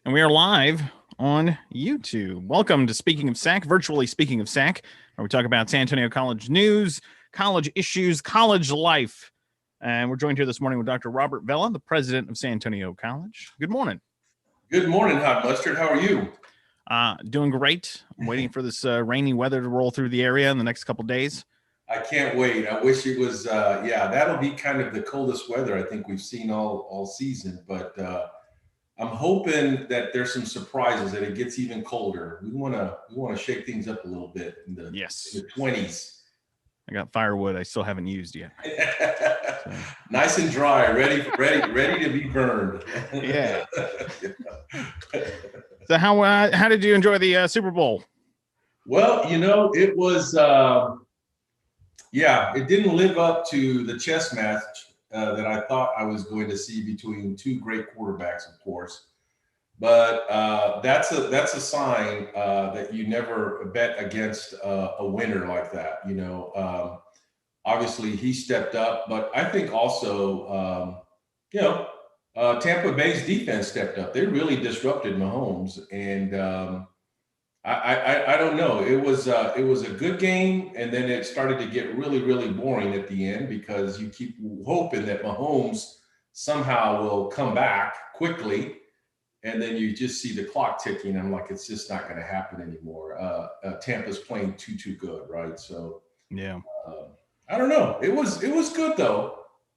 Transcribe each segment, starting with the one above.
And we are live on YouTube. Welcome to Speaking of SAC, virtually Speaking of SAC, where we talk about San Antonio College news, college issues, college life. And we're joined here this morning with Dr. Robert Vela, the president of San Antonio College. Good morning. Good morning, Hot Mustard. How are you? Doing great. I'm waiting for this rainy weather to roll through the area in the next couple days. I can't wait. I wish it was, that'll be kind of the coldest weather I think we've seen all season. But I'm hoping that there's some surprises, that it gets even colder. We want to shake things up a little bit in the 20s. I got firewood I still haven't used yet. So. Nice and dry, ready to be burned. Yeah. So how did you enjoy the Super Bowl? Well, it was it didn't live up to the chess match that I thought I was going to see between two great quarterbacks, of course. But that's a sign that you never bet against a winner like that. Obviously he stepped up, but I think also, Tampa Bay's defense stepped up. They really disrupted Mahomes, and I don't know. It was a good game, and then it started to get really, really boring at the end because you keep hoping that Mahomes somehow will come back quickly, and then you just see the clock ticking. I'm like, it's just not going to happen anymore. Tampa's playing too good, right? So yeah, I don't know. It was good though.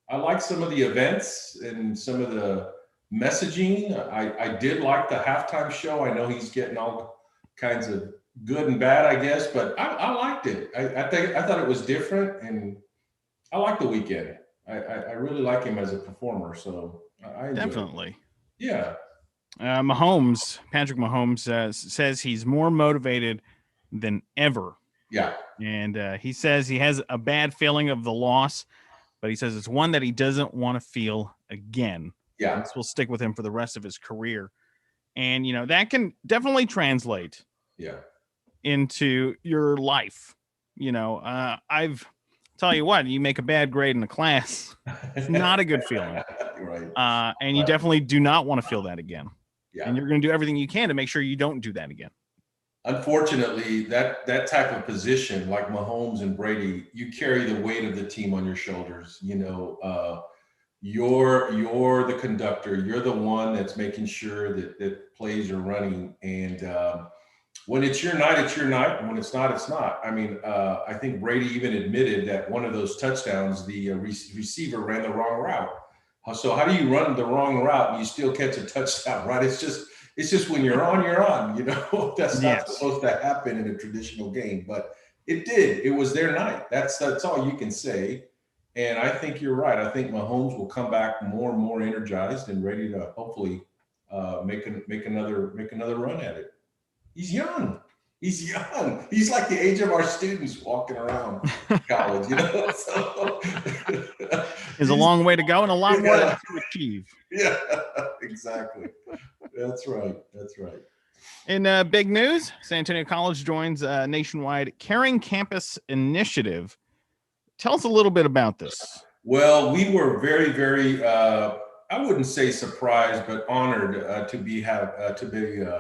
I like some of the events and some of the messaging. I did like the halftime show. I know he's getting all kinds of good and bad, I guess, but I liked it. I thought it was different, and I like The Weeknd. I really like him as a performer, so I definitely. Yeah. Patrick Mahomes says he's more motivated than ever. Yeah. And he says he has a bad feeling of the loss, but he says it's one that he doesn't want to feel again. Yeah. This will stick with him for the rest of his career. And, that can definitely translate into your life. I've tell you what, you make a bad grade in a class, it's not a good feeling. Right. And you definitely do not want to feel that again. Yeah. And you're going to do everything you can to make sure you don't do that again. Unfortunately, that type of position, like Mahomes and Brady, you carry the weight of the team on your shoulders. You're the conductor. You're the one that's making sure that plays are running. And when it's your night, it's your night. And when it's not, it's not. I mean, I think Brady even admitted that one of those touchdowns, the receiver ran the wrong route. So how do you run the wrong route and you still catch a touchdown, right? It's just when you're on, you're on. That's not supposed to happen in a traditional game, but it did. It was their night. That's all you can say. And I think you're right. I think Mahomes will come back more and more energized and ready to hopefully make another run at it. He's young. He's like the age of our students walking around college, So there's a long way to go and a lot more to achieve. Yeah, exactly. That's right. In big news, San Antonio College joins a nationwide Caring Campus initiative. Tell us a little bit about this. Well, we were very, very, I wouldn't say surprised, but honored to be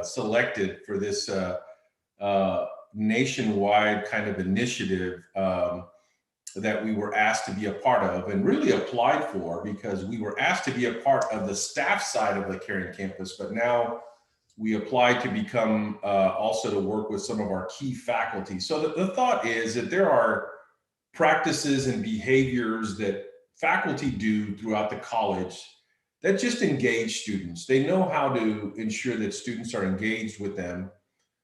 selected for this nationwide kind of initiative that we were asked to be a part of, and really applied for, because we were asked to be a part of the staff side of the Caring Campus, but now we applied to become also to work with some of our key faculty. So the thought is that there are practices and behaviors that faculty do throughout the college that just engage students. They know how to ensure that students are engaged with them.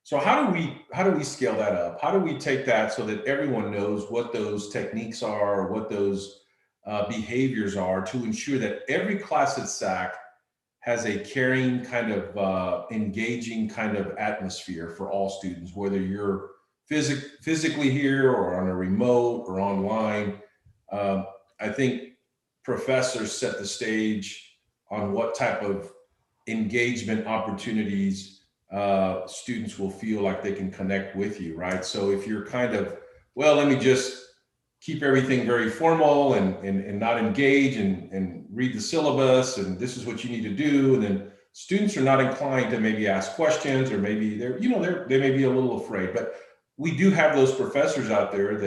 So how do we scale that up? How do we take that so that everyone knows what those techniques are, or what those behaviors are, to ensure that every class at SAC has a caring kind of engaging kind of atmosphere for all students, whether you're physically here or on a remote or online. I think professors set the stage on what type of engagement opportunities students will feel like they can connect with you, right? So if you're kind of, well, let me just keep everything very formal and not engage and read the syllabus, and this is what you need to do, and then students are not inclined to maybe ask questions, or maybe they may be a little afraid. But we do have those professors out there and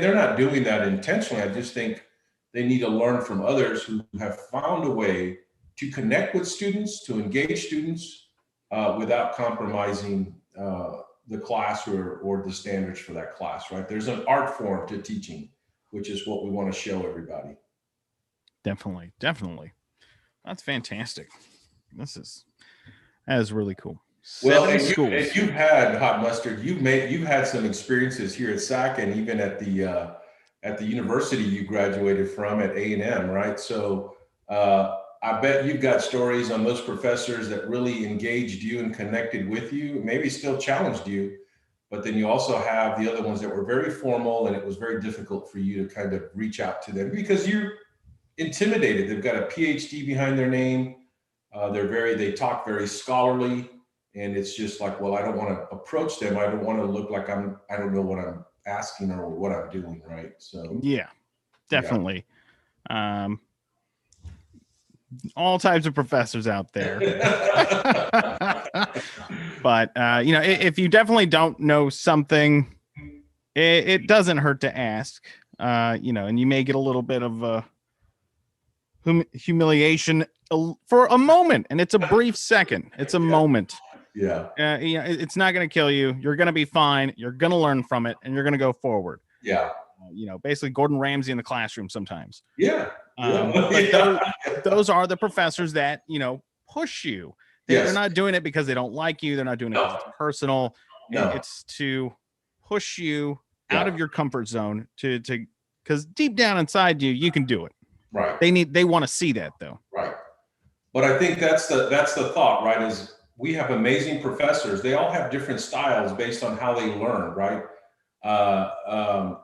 they're not doing that intentionally. I just think they need to learn from others who have found a way to connect with students, to engage students without compromising the class or the standards for that class, right? There's an art form to teaching, which is what we want to show everybody. Definitely. That's fantastic. That is really cool. Well, Seven schools. And you've had, Hot Mustard, you've had some experiences here at SAC and even at the university you graduated from at A&M, right? So I bet you've got stories on those professors that really engaged you and connected with you, maybe still challenged you, but then you also have the other ones that were very formal, and it was very difficult for you to kind of reach out to them because you're intimidated. They've got a PhD behind their name. They talk very scholarly, and it's just like, well, I don't want to approach them. I don't want to look like I don't know what I'm asking or what I'm doing, right? So yeah, definitely. All types of professors out there. But if you definitely don't know something, it doesn't hurt to ask. And you may get a little bit of humiliation for a moment, and it's a brief second. It's a moment. Yeah. It's not going to kill you. You're going to be fine. You're going to learn from it, and you're going to go forward. Yeah. Basically Gordon Ramsay in the classroom sometimes. Yeah. But those are the professors that, push you. They're not doing it because they don't like you. They're not doing it because it's personal. No. It's to push you out of your comfort zone because deep down inside you can do it. Right. They want to see that though. Right. But I think that's the thought, right? Is we have amazing professors. They all have different styles based on how they learn, right? Or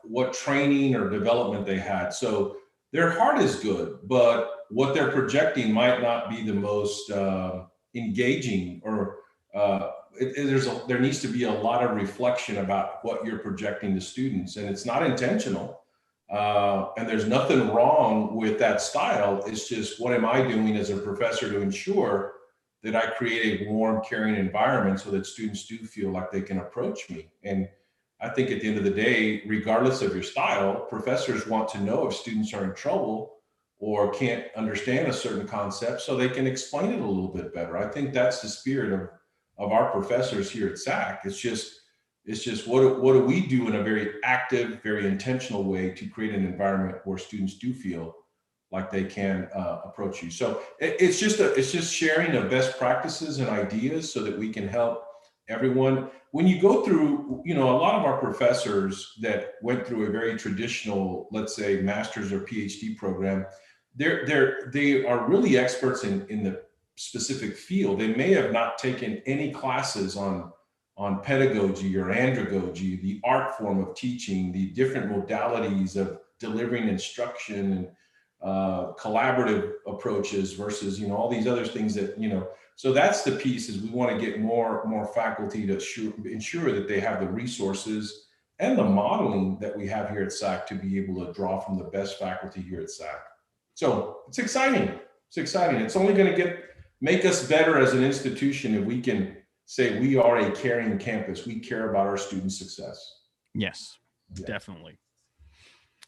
what training or development they had. So their heart is good, but what they're projecting might not be the most engaging, or there needs to be a lot of reflection about what you're projecting to students, and it's not intentional. And there's nothing wrong with that style. It's just, what am I doing as a professor to ensure that I create a warm, caring environment so that students do feel like they can approach me? And I think at the end of the day, regardless of your style, professors want to know if students are in trouble or can't understand a certain concept so they can explain it a little bit better. I think that's the spirit of our professors here at SAC. It's just what do we do in a very active, very intentional way to create an environment where students do feel like they can approach you. So it's just sharing of best practices and ideas so that we can help everyone. When you go through, a lot of our professors that went through a very traditional, let's say, master's or PhD program, they are really experts in the specific field. They may have not taken any classes on pedagogy or andragogy, the art form of teaching, the different modalities of delivering instruction, and collaborative approaches versus, all these other things that, so that's the piece, is we want to get more faculty to ensure that they have the resources and the modeling that we have here at SAC to be able to draw from the best faculty here at SAC. So it's exciting. It's only going to make us better as an institution if we can say we are a caring campus. We care about our student success. Yes, definitely.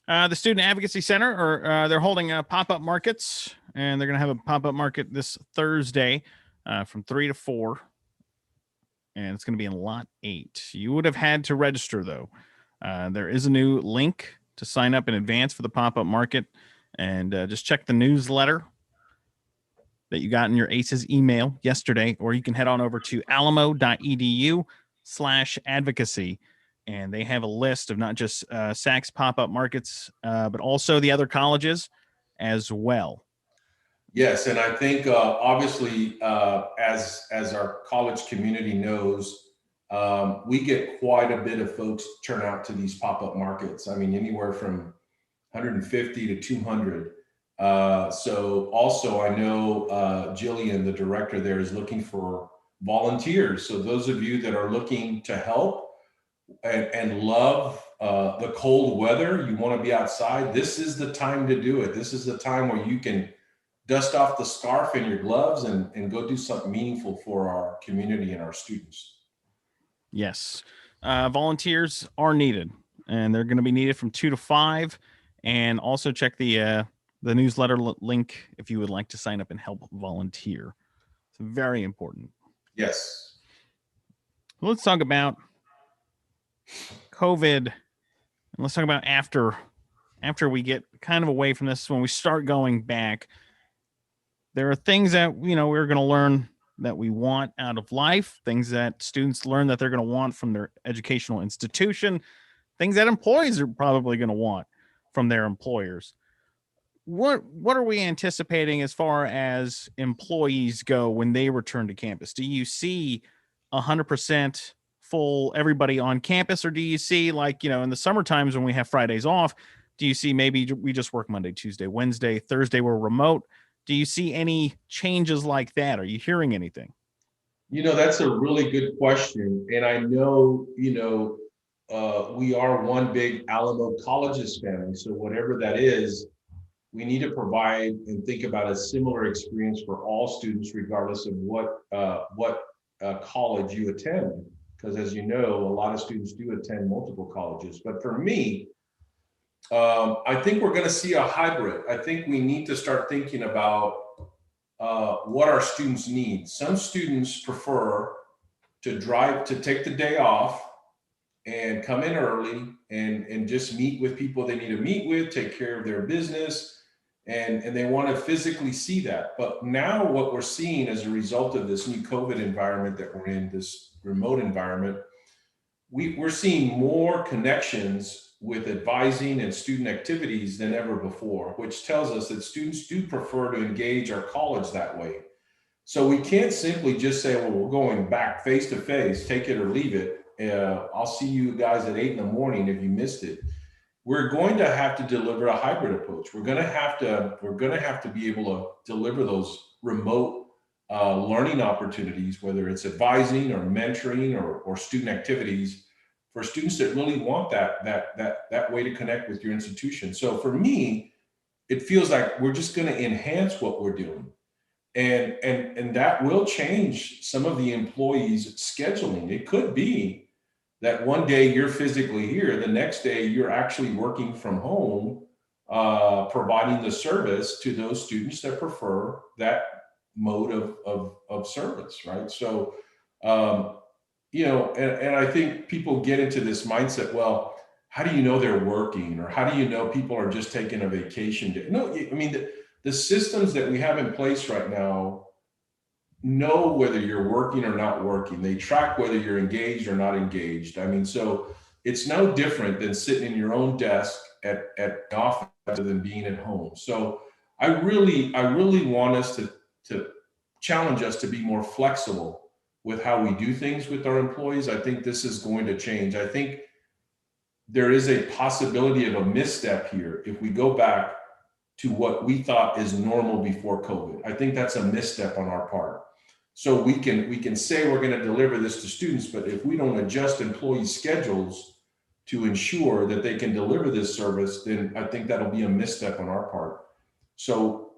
The Student Advocacy Center, they're holding pop-up markets, and they're going to have a pop-up market this Thursday from 3 to 4, and it's going to be in Lot 8. You would have had to register, though. There is a new link to sign up in advance for the pop-up market, and just check the newsletter that you got in your ACES email yesterday, or you can head on over to alamo.edu/advocacy. And they have a list of not just SAC's pop-up markets, but also the other colleges as well. Yes, and I think obviously, as our college community knows, we get quite a bit of folks turn out to these pop-up markets. I mean, anywhere from 150 to 200. So also, I know Jillian, the director there, is looking for volunteers. So those of you that are looking to help and love the cold weather, you want to be outside, this is the time to do it. This is the time where you can dust off the scarf and your gloves and go do something meaningful for our community and our students. Yes. Volunteers are needed, and they're going to be needed from 2 to 5. And also check the newsletter link if you would like to sign up and help volunteer. It's very important. Yes. Let's talk about COVID. And let's talk about after we get kind of away from this, when we start going back. There are things that, we're going to learn that we want out of life, things that students learn that they're going to want from their educational institution, things that employees are probably going to want from their employers. What are we anticipating as far as employees go when they return to campus? Do you see 100% full everybody on campus, or do you see, like, in the summer times when we have Fridays off, do you see maybe we just work Monday, Tuesday, Wednesday, Thursday we're remote? Do you see any changes like that? Are you hearing anything? That's a really good question. And I know, we are one big Alamo Colleges family. So whatever that is, we need to provide and think about a similar experience for all students, regardless of what college you attend. Because as you know, a lot of students do attend multiple colleges. But for me, I think we're going to see a hybrid. I think we need to start thinking about what our students need. Some students prefer to take the day off and come in early and just meet with people they need to meet with, take care of their business, and they want to physically see that. But now what we're seeing as a result of this new COVID environment that we're in, this remote environment, we're seeing more connections with advising and student activities than ever before, which tells us that students do prefer to engage our college that way. So we can't simply just say, well, we're going back face to face, take it or leave it. I'll see you guys at 8 a.m. if you missed it. We're going to have to deliver a hybrid approach. We're going to have to be able to deliver those remote learning opportunities, whether it's advising or mentoring or student activities, for students that really want that way to connect with your institution. So for me, it feels like we're just going to enhance what we're doing. And that will change some of the employees' scheduling. It could be that one day you're physically here, the next day you're actually working from home, providing the service to those students that prefer that mode of service, right? So, and I think people get into this mindset, well, how do you know they're working? Or how do you know people are just taking a vacation day? No, I mean, the systems that we have in place right now know whether you're working or not working. They track whether you're engaged or not engaged. I mean, so it's no different than sitting in your own desk at the office rather than being at home. So I really want us to challenge us to be more flexible with how we do things with our employees. I think this is going to change. I think there is a possibility of a misstep here if we go back to what we thought is normal before COVID. I think that's a misstep on our part. So we can say we're going to deliver this to students, but if we don't adjust employee schedules to ensure that they can deliver this service, then I think that'll be a misstep on our part. So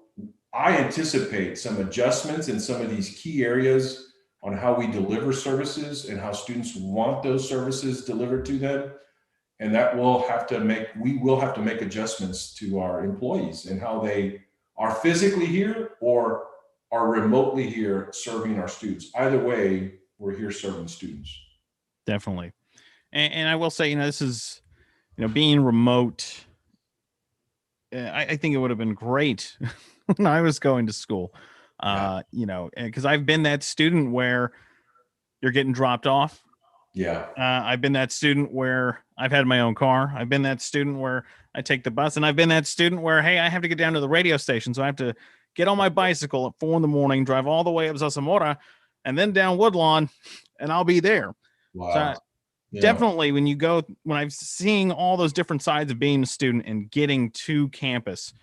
I anticipate some adjustments in some of these key areas on how we deliver services and how students want those services delivered to them. And we will have to make adjustments to our employees and how they are physically here or are remotely here serving our students. Either way, we're here serving students. Definitely. And I will say, this is, being remote. I think it would have been great when I was going to school, because I've been that student where you're getting dropped off. Yeah. I've been that student where I've had my own car. I've been that student where I take the bus, and I've been that student where, hey, I have to get down to the radio station. So I have to get on my bicycle at 4 a.m, drive all the way up Zamora and then down Woodlawn, and I'll be there. Wow. So definitely when I'm seeing all those different sides of being a student and getting to campus,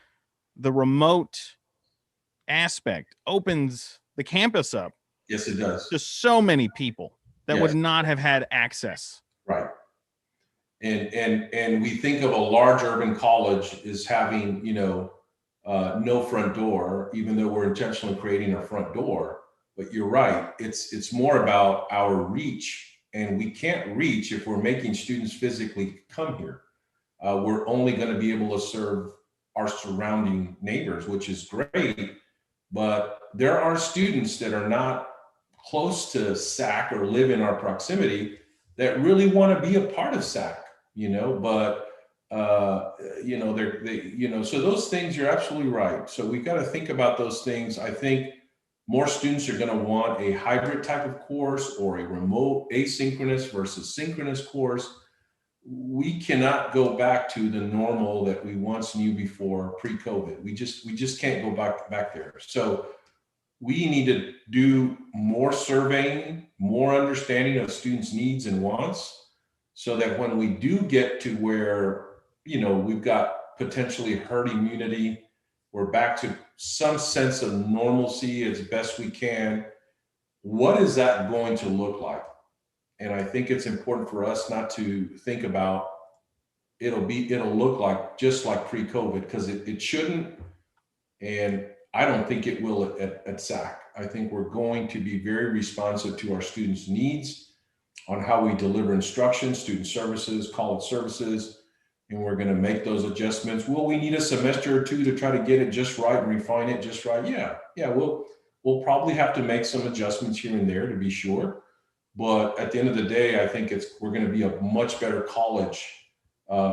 the remote aspect opens the campus up. Yes, it does. To so many people that would not have had access. Right. And we think of a large urban college as having, no front door, even though we're intentionally creating a front door. But you're right, it's more about our reach, and we can't reach if we're making students physically come here. We're only going to be able to serve our surrounding neighbors, which is great. But there are students that are not close to SAC or live in our proximity that really want to be a part of SAC, but so those things, you're absolutely right. So we've got to think about those things. I think more students are going to want a hybrid type of course or a remote asynchronous versus synchronous course. We cannot go back to the normal that we once knew before pre-COVID. We just can't go back there. So we need to do more surveying, more understanding of students' needs and wants, so that when we do get to where, we've got potentially herd immunity, we're back to some sense of normalcy as best we can. What is that going to look like? And I think it's important for us not to think about it'll look like just like pre-COVID, because it shouldn't. And I don't think it will at SAC. I think we're going to be very responsive to our students' needs on how we deliver instruction, student services, college services, and we're going to make those adjustments. Will we need a semester or two to try to get it just right and refine it just right? Yeah. We'll probably have to make some adjustments here and there to be sure. But at the end of the day, I think we're going to be a much better college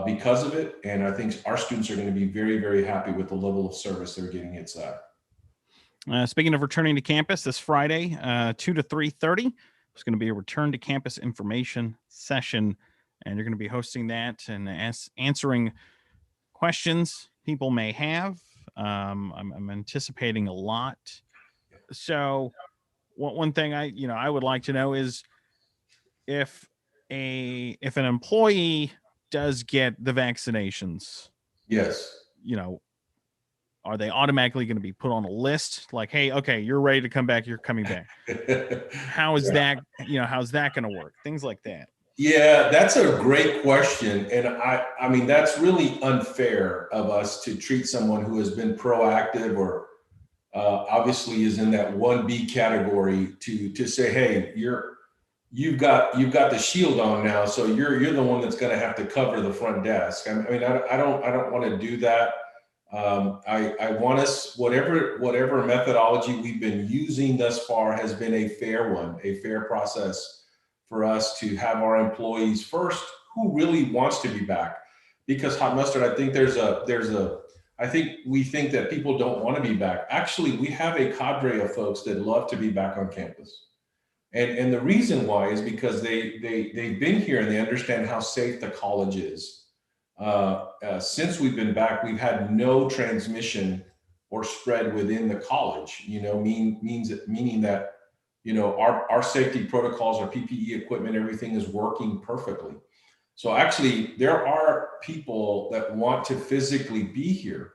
because of it. And I think our students are going to be very, very happy with the level of service they're getting at SAC. Speaking of returning to campus, this Friday, 2 to 3:30, it's going to be a return to campus information session, and you're going to be hosting that and answering questions people may have. I'm anticipating a lot. So, one thing I would like to know is if an employee does get the vaccinations, Yes. are they automatically going to be put on a list? Like, hey, okay, you're ready to come back. You're coming back. How's that going to work? Things like that. Yeah, that's a great question. And I mean, that's really unfair of us to treat someone who has been proactive or obviously is in that 1B category to say, hey, you've got the shield on now, so you're the one that's going to have to cover the front desk. I mean, I don't want to do that. I want us, whatever methodology we've been using thus far has been a fair one, a fair process for us to have our employees first who really wants to be back. Because Hot Mustard, I think I think we think that people don't want to be back. Actually, we have a cadre of folks that love to be back on campus. And the reason why is because they've been here and they understand how safe the college is. Since we've been back, we've had no transmission or spread within the college, meaning that, our safety protocols, our PPE equipment, everything is working perfectly. So actually, there are people that want to physically be here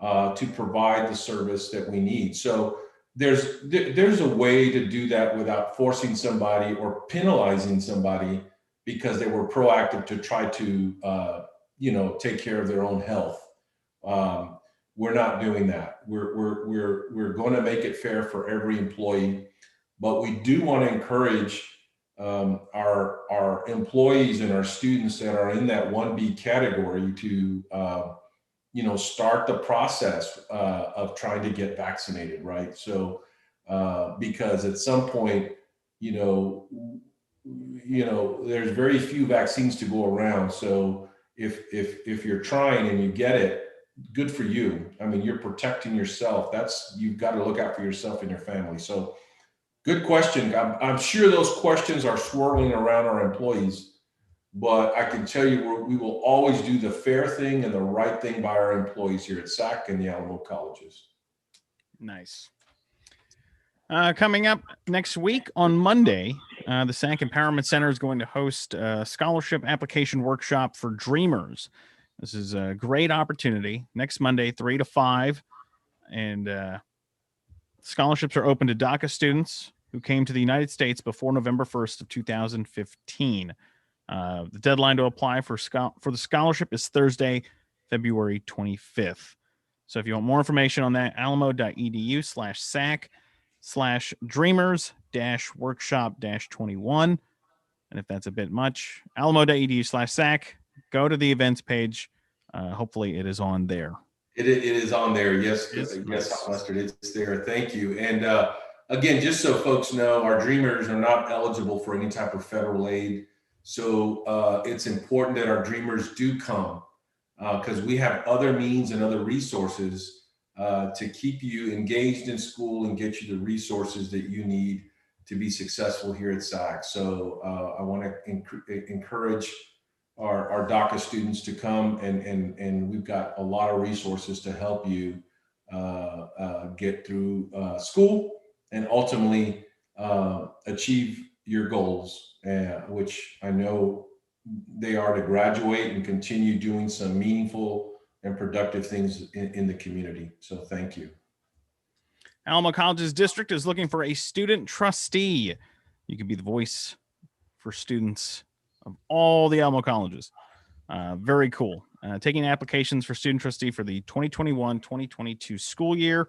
to provide the service that we need. So there's a way to do that without forcing somebody or penalizing somebody because they were proactive to try to take care of their own health. We're not doing that. We're going to make it fair for every employee, but we do want to encourage our employees and our students that are in that 1B category to start the process of trying to get vaccinated, right? So because at some point, there's very few vaccines to go around. So if you're trying and you get it, good for you. I mean, you're protecting yourself. You've got to look out for yourself and your family. So good question. I'm sure those questions are swirling around our employees, but I can tell you we will always do the fair thing and the right thing by our employees here at SAC and the Alamo colleges. Nice. Coming up next week on Monday, the SAC Empowerment Center is going to host a scholarship application workshop for Dreamers. This is a great opportunity. Next Monday, 3 to 5. And scholarships are open to DACA students who came to the United States before November 1st of 2015. The deadline to apply for the scholarship is Thursday, February 25th. So if you want more information on that, alamo.edu/SAC/dreamers-workshop-21. And if that's a bit much, alamo.edu/SAC, go to the events page. Hopefully it is on there. It is on there. Yes, Yes, nice. Mustard, it's there. Thank you. And again, just so folks know, our Dreamers are not eligible for any type of federal aid. So it's important that our Dreamers do come because we have other means and other resources to keep you engaged in school and get you the resources that you need to be successful here at SAC. So I want to encourage our DACA students to come, and we've got a lot of resources to help you get through school and ultimately achieve your goals, which I know they are to graduate and continue doing some meaningful and productive things in the community. So thank you. Alamo College's district is looking for a student trustee. You can be the voice for students of all the Alamo colleges. Very cool. Taking applications for student trustee for the 2021-2022 school year.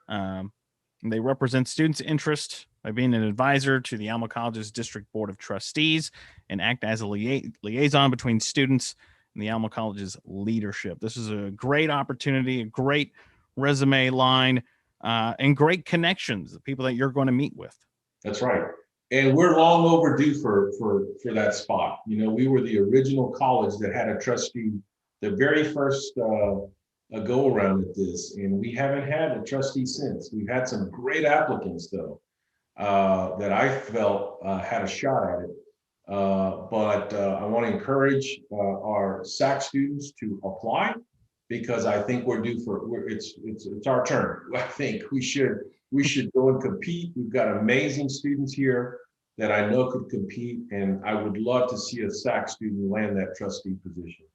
They represent students' interest by being an advisor to the Alamo College's District Board of Trustees and act as a liaison between students and the Alamo College's leadership. This is a great opportunity, a great resume line, and great connections, the people that you're going to meet with. That's right. And we're long overdue for that spot. You know, we were the original college that had a trustee, the very first go around at this, and we haven't had a trustee since. We've had some great applicants though, that I felt had a shot at it. But I want to encourage our SAC students to apply because I think we're due for it's our turn. I think we should go and compete. We've got amazing students here that I know could compete, and I would love to see a SAC student land that trustee position.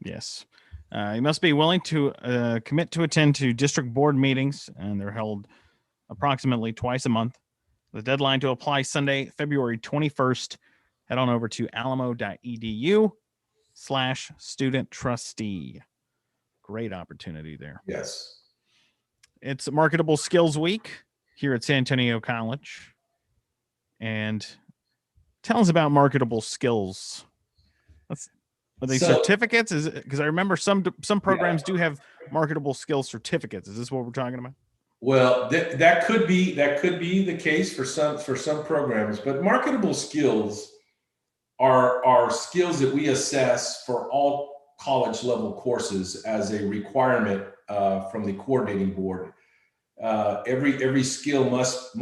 Yes. You must be willing to commit to attend to district board meetings, and they're held approximately twice a month. The deadline to apply Sunday, February 21st. Head on over to alamo.edu/student trustee. Great opportunity there. Yes. It's Marketable Skills Week here at San Antonio College. And tell us about marketable skills. Are they certificates? Is it because I remember some programs do have marketable skills certificates? Is this what we're talking about? Well, that could be the case for some programs, but marketable skills are skills that we assess for all college level courses as a requirement from the coordinating board. Every skill must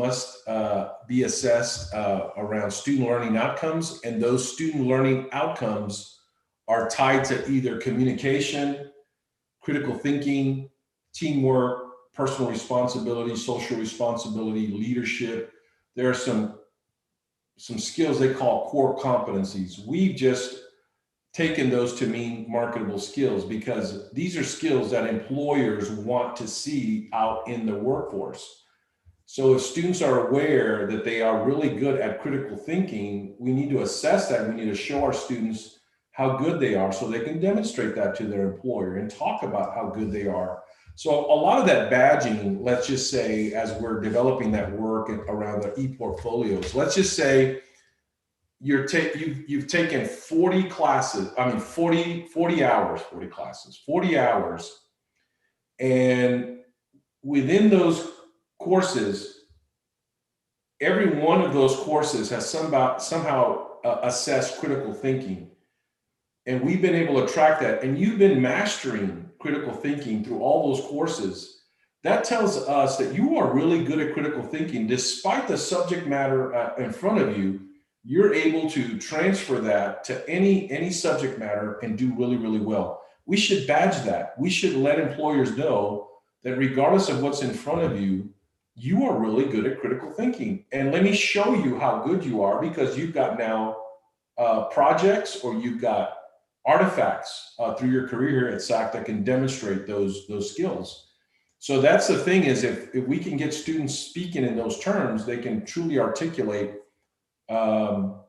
be assessed around student learning outcomes, and those student learning outcomes are tied to either communication, critical thinking, teamwork, personal responsibility, social responsibility, leadership. There are some skills they call core competencies. We've just taken those to mean marketable skills because these are skills that employers want to see out in the workforce. So if students are aware that they are really good at critical thinking, we need to assess that. We need to show our students how good they are so they can demonstrate that to their employer and talk about how good they are. So a lot of that badging, let's just say, as we're developing that work around the e-portfolios, let's just say you've taken 40 classes, 40 hours, 40 classes, 40 hours. And within those courses, every one of those courses has somehow assessed critical thinking. And we've been able to track that. And you've been mastering critical thinking through all those courses. That tells us that you are really good at critical thinking. Despite the subject matter in front of you, you're able to transfer that to any subject matter and do really, really well. We should badge that. We should let employers know that regardless of what's in front of you, you are really good at critical thinking. And let me show you how good you are because you've got now projects or you've got artifacts through your career here at SAC that can demonstrate those skills. So that's the thing is if we can get students speaking in those terms, they can truly articulate how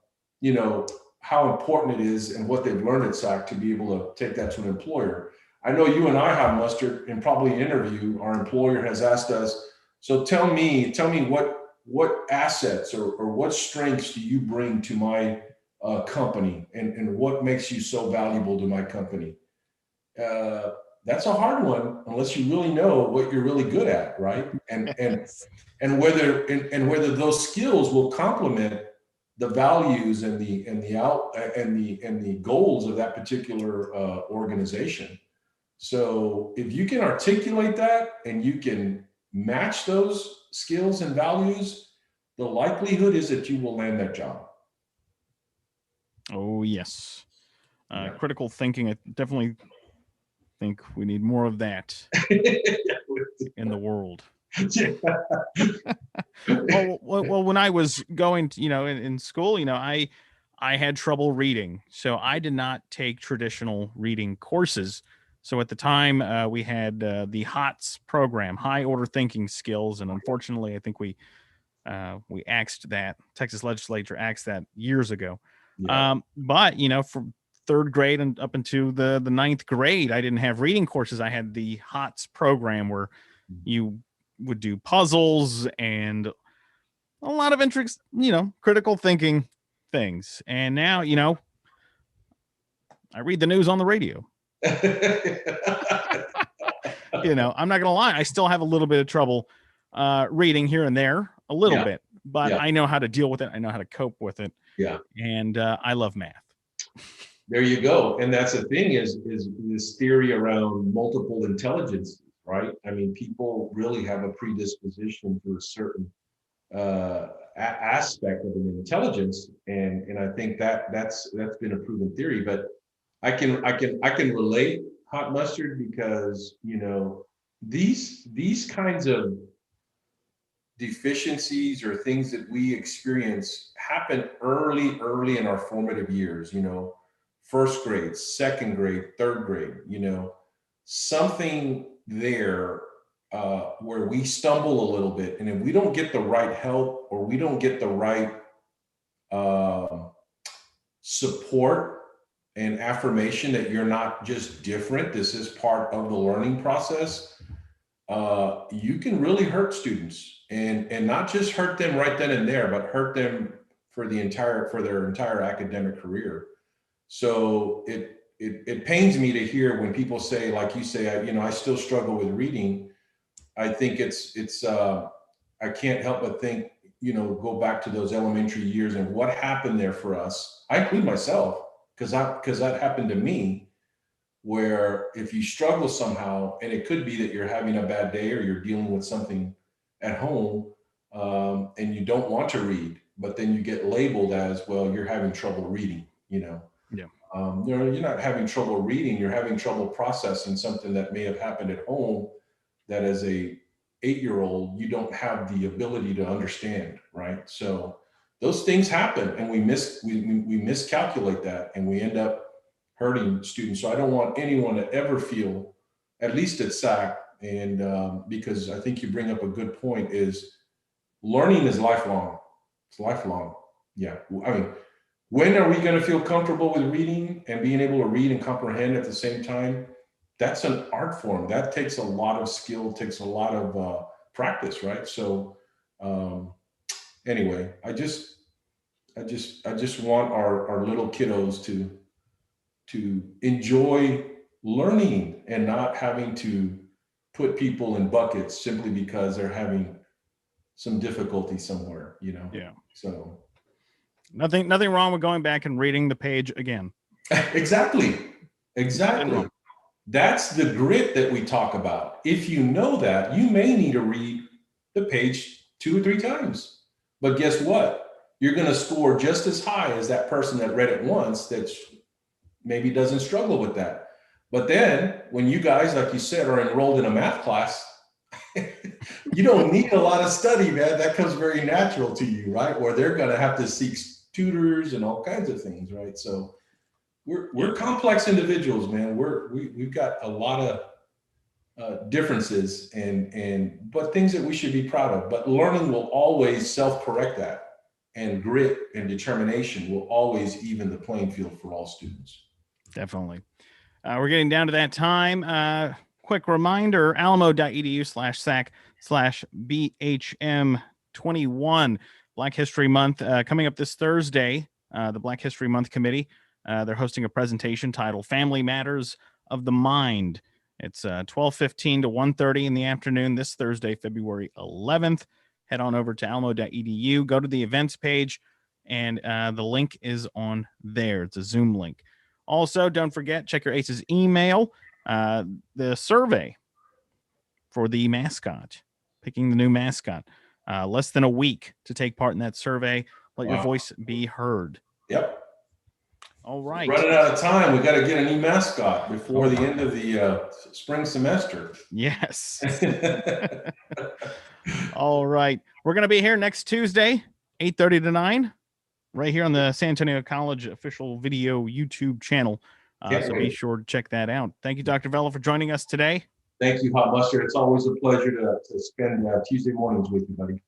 important it is and what they've learned at SAC to be able to take that to an employer. I know you and I have, Mustard, in probably an interview, our employer has asked us, so tell me what assets or what strengths do you bring to my company, and what makes you so valuable to my company? Uh, that's a hard one unless you really know what you're really good at, right? And whether those skills will complement the values and the goals of that particular organization. So if you can articulate that and you can match those skills and values, the likelihood is that you will land that job. Oh, yes. Yeah. Critical thinking. I definitely think we need more of that in the world. Well, when I was going to, in school, I had trouble reading. So I did not take traditional reading courses. So at the time, we had the HOTS program, High Order Thinking Skills. And unfortunately, I think we axed that. Texas legislature axed that years ago. Yeah. But, from third grade and up into the ninth grade, I didn't have reading courses. I had the HOTS program where you would do puzzles and a lot of interest, critical thinking things. And now, I read the news on the radio. I'm not gonna lie, I still have a little bit of trouble reading here and there, a little bit, but I know how to deal with it. I know how to cope with it. Yeah. And I love math. There you go. And that's the thing is this theory around multiple intelligence, right? I mean, people really have a predisposition to a certain aspect of an intelligence, and I think that's been a proven theory. But I can relate, Hot Mustard, because these kinds of deficiencies or things that we experience happen early in our formative years. First grade, second grade, third grade. Something there where we stumble a little bit, and if we don't get the right help or we don't get the right support and affirmation that you're not just different, this is part of the learning process, you can really hurt students, and not just hurt them right then and there, but hurt them for their entire academic career. So it pains me to hear when people say, like you say, I still struggle with reading. I think it's I can't help but think, go back to those elementary years and what happened there for us. I include myself because that happened to me, where if you struggle somehow, and it could be that you're having a bad day or you're dealing with something at home, and you don't want to read, but then you get labeled as, well, you're having trouble reading. Yeah. You're not having trouble reading, you're having trouble processing something that may have happened at home that as a 8-year-old you don't have the ability to understand, right? So those things happen, and we miscalculate that, and we end up hurting students. So I don't want anyone to ever feel, at least at SAC, and because I think you bring up a good point, is learning is lifelong. It's lifelong. Yeah. I mean, when are we going to feel comfortable with reading and being able to read and comprehend at the same time? That's an art form. That takes a lot of skill, takes a lot of practice, right? So anyway, I just want our little kiddos to enjoy learning and not having to put people in buckets simply because they're having some difficulty somewhere, Yeah. So Nothing wrong with going back and reading the page again. Exactly. That's the grit that we talk about. If you know that, you may need to read the page 2 or 3 times. But guess what? You're going to score just as high as that person that read it once that maybe doesn't struggle with that. But then when you guys, like you said, are enrolled in a math class, you don't need a lot of study, man. That comes very natural to you, right? Where they're going to have to seek tutors and all kinds of things, right? So we're complex individuals, man. We've got a lot of differences but things that we should be proud of. But learning will always self-correct that, and grit and determination will always even the playing field for all students. Definitely. We're getting down to that time. Quick reminder, alamo.edu/SAC/BHM21, Black History Month, coming up this Thursday. The Black History Month Committee, they're hosting a presentation titled Family Matters of the Mind. It's 12:15 to 1:30 in the afternoon this Thursday, February 11th. Head on over to alamo.edu, go to the events page, and the link is on there. It's a Zoom link. Also, don't forget, check your ACE's email, the survey for the mascot, picking the new mascot. Less than a week to take part in that survey. Let your voice be heard. Yep. All right. Running out of time. We got to get a new mascot before the end of the spring semester. Yes. All right. We're going to be here next Tuesday, 8:30 to 9, right here on the San Antonio College official video YouTube channel. So be sure to check that out. Thank you, Dr. Vella, for joining us today. Thank you, Hot Mustard. It's always a pleasure to spend Tuesday mornings with you, buddy.